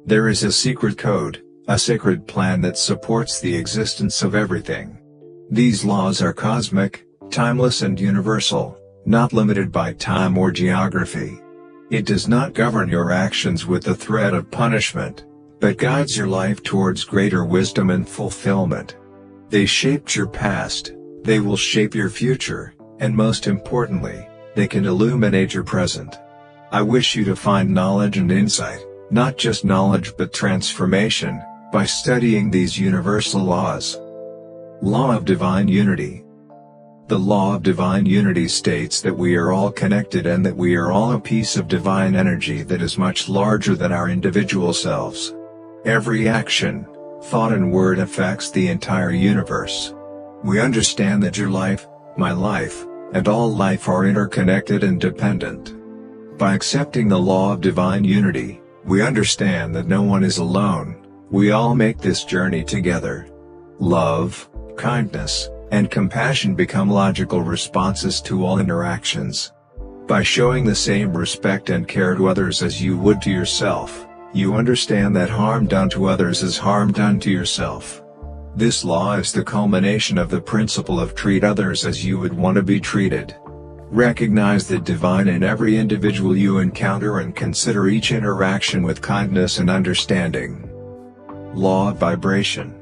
There is a secret code, a sacred plan that supports the existence of everything. These laws are cosmic, timeless and universal, not limited by time or geography. It does not govern your actions with the threat of punishment, but guides your life towards greater wisdom and fulfillment. They shaped your past, they will shape your future, and most importantly, they can illuminate your present. I wish you to find knowledge and insight, not just knowledge but transformation, by studying these universal laws. Law of Divine Unity. The law of divine unity states that we are all connected and that we are all a piece of divine energy that is much larger than our individual selves. Every action, thought and word affects the entire universe. We understand that your life, my life, and all life are interconnected and dependent. By accepting the law of divine unity, we understand that no one is alone, we all make this journey together. Love, kindness, and compassion become logical responses to all interactions. By showing the same respect and care to others as you would to yourself, you understand that harm done to others is harm done to yourself. This law is the culmination of the principle of treat others as you would want to be treated. Recognize the divine in every individual you encounter and consider each interaction with kindness and understanding. Law of Vibration.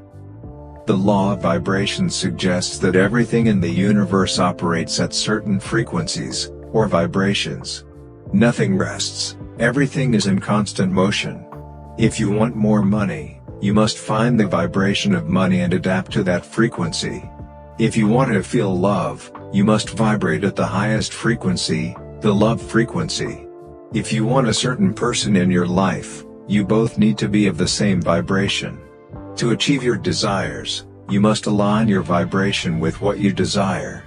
The law of vibration suggests that everything in the universe operates at certain frequencies, or vibrations. Nothing rests, everything is in constant motion. If you want more money, you must find the vibration of money and adapt to that frequency. If you want to feel love, you must vibrate at the highest frequency, the love frequency. If you want a certain person in your life, you both need to be of the same vibration. To achieve your desires, you must align your vibration with what you desire.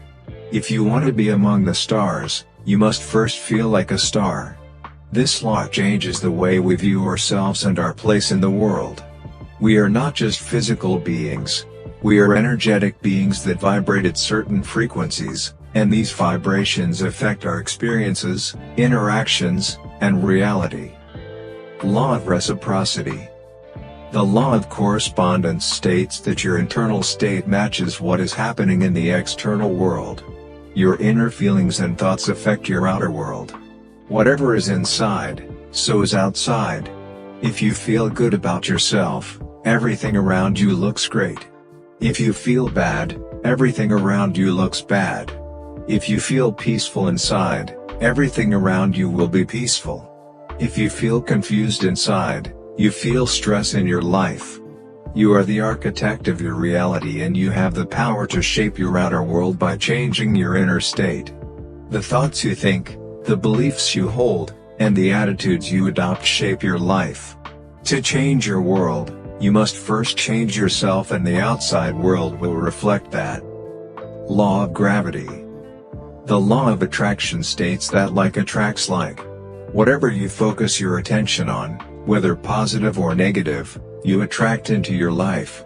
If you want to be among the stars, you must first feel like a star. This law changes the way we view ourselves and our place in the world. We are not just physical beings, we are energetic beings that vibrate at certain frequencies, and these vibrations affect our experiences, interactions, and reality. Law of Reciprocity. The law of correspondence states that your internal state matches what is happening in the external world. Your inner feelings and thoughts affect your outer world. Whatever is inside, so is outside. If you feel good about yourself, everything around you looks great. If you feel bad, everything around you looks bad. If you feel peaceful inside, everything around you will be peaceful. If you feel confused inside, you feel stress in your life. You are the architect of your reality and you have the power to shape your outer world by changing your inner state. The thoughts you think, the beliefs you hold, and the attitudes you adopt shape your life. To change your world, you must first change yourself and the outside world will reflect that. Law of Gravity. The law of attraction states that like attracts like. Whatever you focus your attention on, whether positive or negative, you attract into your life.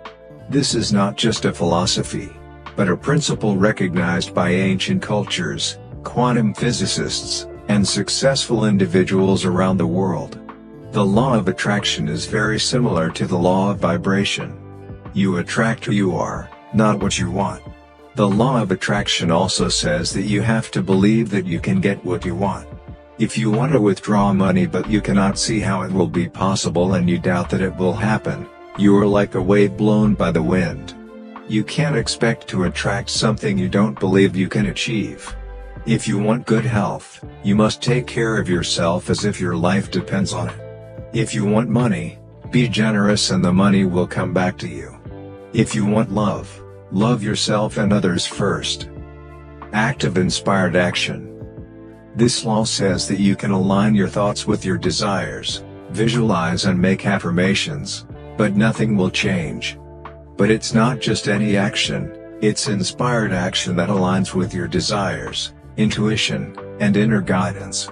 This is not just a philosophy, but a principle recognized by ancient cultures, quantum physicists, and successful individuals around the world. The law of attraction is very similar to the law of vibration. You attract who you are, not what you want. The law of attraction also says that you have to believe that you can get what you want. If you want to withdraw money but you cannot see how it will be possible and you doubt that it will happen, you are like a wave blown by the wind. You can't expect to attract something you don't believe you can achieve. If you want good health, you must take care of yourself as if your life depends on it. If you want money, be generous and the money will come back to you. If you want love, love yourself and others first. Act of Inspired Action. This law says that you can align your thoughts with your desires, visualize and make affirmations, but nothing will change. But it's not just any action, it's inspired action that aligns with your desires, intuition, and inner guidance.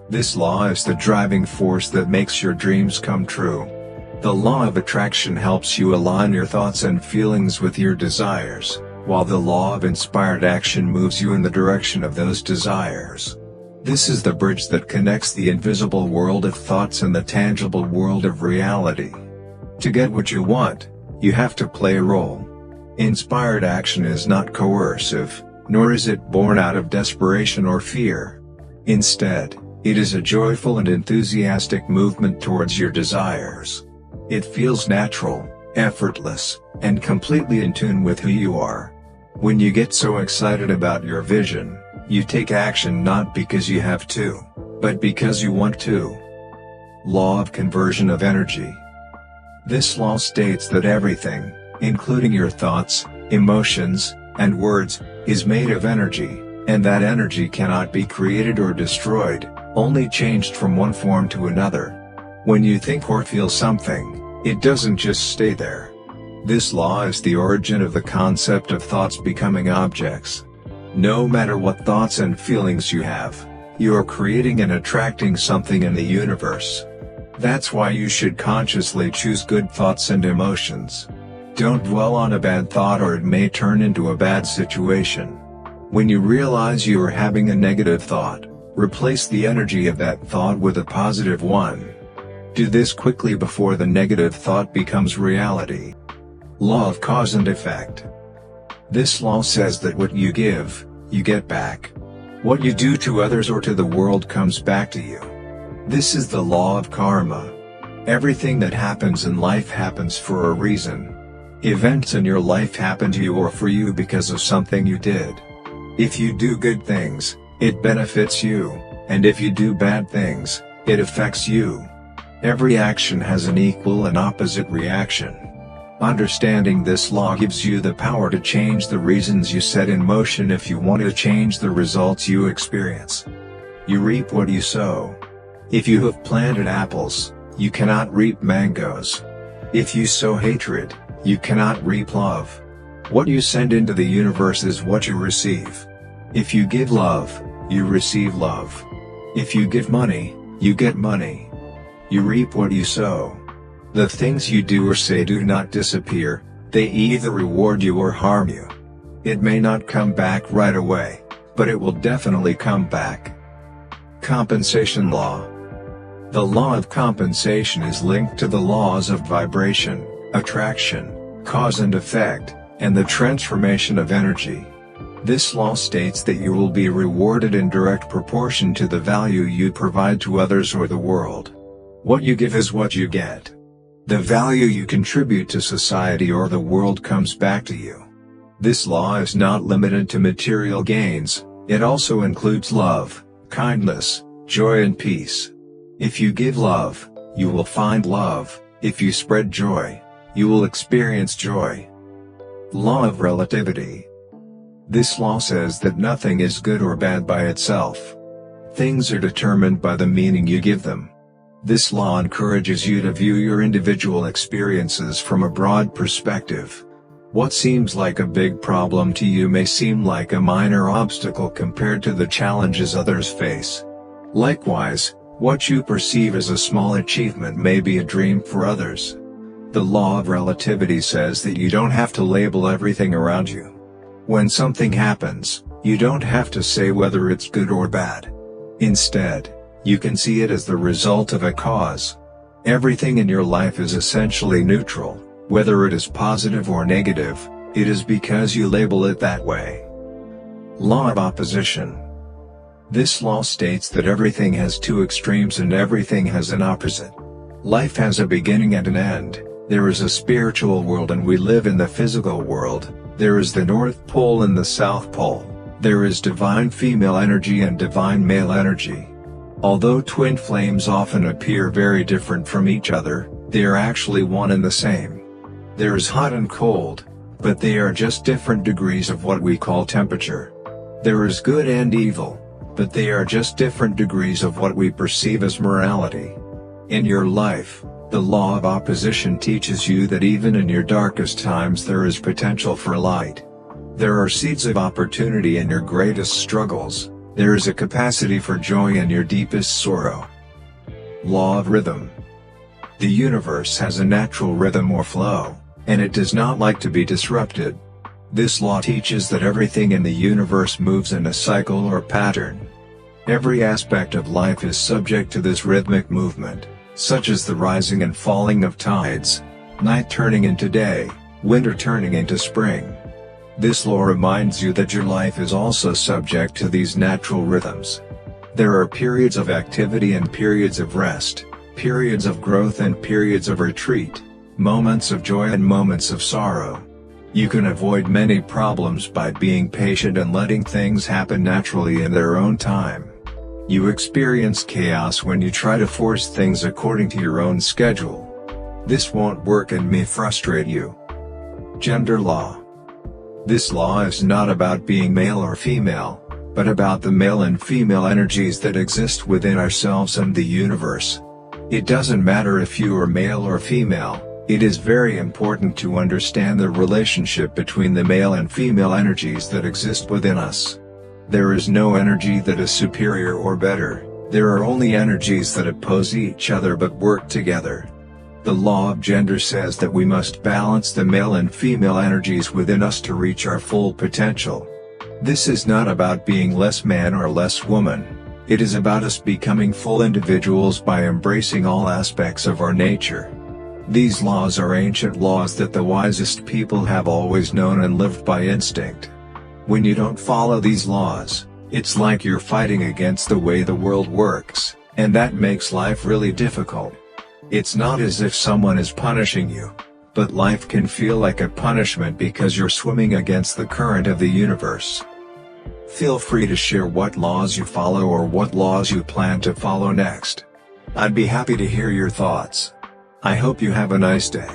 This law is the driving force that makes your dreams come true. The law of attraction helps you align your thoughts and feelings with your desires, while the law of inspired action moves you in the direction of those desires. This is the bridge that connects the invisible world of thoughts and the tangible world of reality. To get what you want, you have to play a role. Inspired action is not coercive, nor is it born out of desperation or fear. Instead, it is a joyful and enthusiastic movement towards your desires. It feels natural, effortless, and completely in tune with who you are. When you get so excited about your vision, you take action not because you have to, but because you want to. Law of conversion of energy. This law states that everything, including your thoughts, emotions, and words, is made of energy, and that energy cannot be created or destroyed, only changed from one form to another. When you think or feel something, it doesn't just stay there. This law is the origin of the concept of thoughts becoming objects. No matter what thoughts and feelings you have, you are creating and attracting something in the universe. That's why you should consciously choose good thoughts and emotions. Don't dwell on a bad thought or it may turn into a bad situation. When you realize you are having a negative thought, replace the energy of that thought with a positive one. Do this quickly before the negative thought becomes reality. Law of cause and effect. This law says that what you give, you get back. What you do to others or to the world comes back to you. This is the law of karma. Everything that happens in life happens for a reason. Events in your life happen to you or for you because of something you did. If you do good things, it benefits you, and if you do bad things, it affects you. Every action has an equal and opposite reaction. Understanding this law gives you the power to change the reasons you set in motion if you want to change the results you experience. You reap what you sow. If you have planted apples, you cannot reap mangoes. If you sow hatred, you cannot reap love. What you send into the universe is what you receive. If you give love, you receive love. If you give money, you get money. You reap what you sow. The things you do or say do not disappear, they either reward you or harm you. It may not come back right away, but it will definitely come back. Compensation law. The law of compensation is linked to the laws of vibration, attraction, cause and effect, and the transformation of energy. This law states that you will be rewarded in direct proportion to the value you provide to others or the world. What you give is what you get. The value you contribute to society or the world comes back to you. This law is not limited to material gains, it also includes love, kindness, joy and peace. If you give love, you will find love. If you spread joy, you will experience joy. Law of relativity. This law says that nothing is good or bad by itself. Things are determined by the meaning you give them. This law encourages you to view your individual experiences from a broad perspective. What seems like a big problem to you may seem like a minor obstacle compared to the challenges others face. Likewise, what you perceive as a small achievement may be a dream for others. The law of relativity says that you don't have to label everything around you. When something happens, you don't have to say whether it's good or bad. Instead, you can see it as the result of a cause. Everything in your life is essentially neutral, whether it is positive or negative, it is because you label it that way. Law of opposition. This law states that everything has two extremes and everything has an opposite. Life has a beginning and an end. There is a spiritual world and we live in the physical world. There is the North Pole and the South Pole. There is divine female energy and divine male energy. Although twin flames often appear very different from each other, they are actually one and the same. There is hot and cold, but they are just different degrees of what we call temperature. There is good and evil, but they are just different degrees of what we perceive as morality. In your life, the law of opposition teaches you that even in your darkest times there is potential for light. There are seeds of opportunity in your greatest struggles. There is a capacity for joy in your deepest sorrow. Law of rhythm. The universe has a natural rhythm or flow, and it does not like to be disrupted. This law teaches that everything in the universe moves in a cycle or pattern. Every aspect of life is subject to this rhythmic movement, such as the rising and falling of tides, night turning into day, winter turning into spring. This law reminds you that your life is also subject to these natural rhythms. There are periods of activity and periods of rest, periods of growth and periods of retreat, moments of joy and moments of sorrow. You can avoid many problems by being patient and letting things happen naturally in their own time. You experience chaos when you try to force things according to your own schedule. This won't work and may frustrate you. Gender law. This law is not about being male or female, but about the male and female energies that exist within ourselves and the universe. It doesn't matter if you are male or female. It is very important to understand the relationship between the male and female energies that exist within us. There is no energy that is superior or better, there are only energies that oppose each other but work together. The law of gender says that we must balance the male and female energies within us to reach our full potential. This is not about being less man or less woman. It is about us becoming full individuals by embracing all aspects of our nature. These laws are ancient laws that the wisest people have always known and lived by instinct. When you don't follow these laws, it's like you're fighting against the way the world works, and that makes life really difficult. It's not as if someone is punishing you, but life can feel like a punishment because you're swimming against the current of the universe. Feel free to share what laws you follow or what laws you plan to follow next. I'd be happy to hear your thoughts. I hope you have a nice day.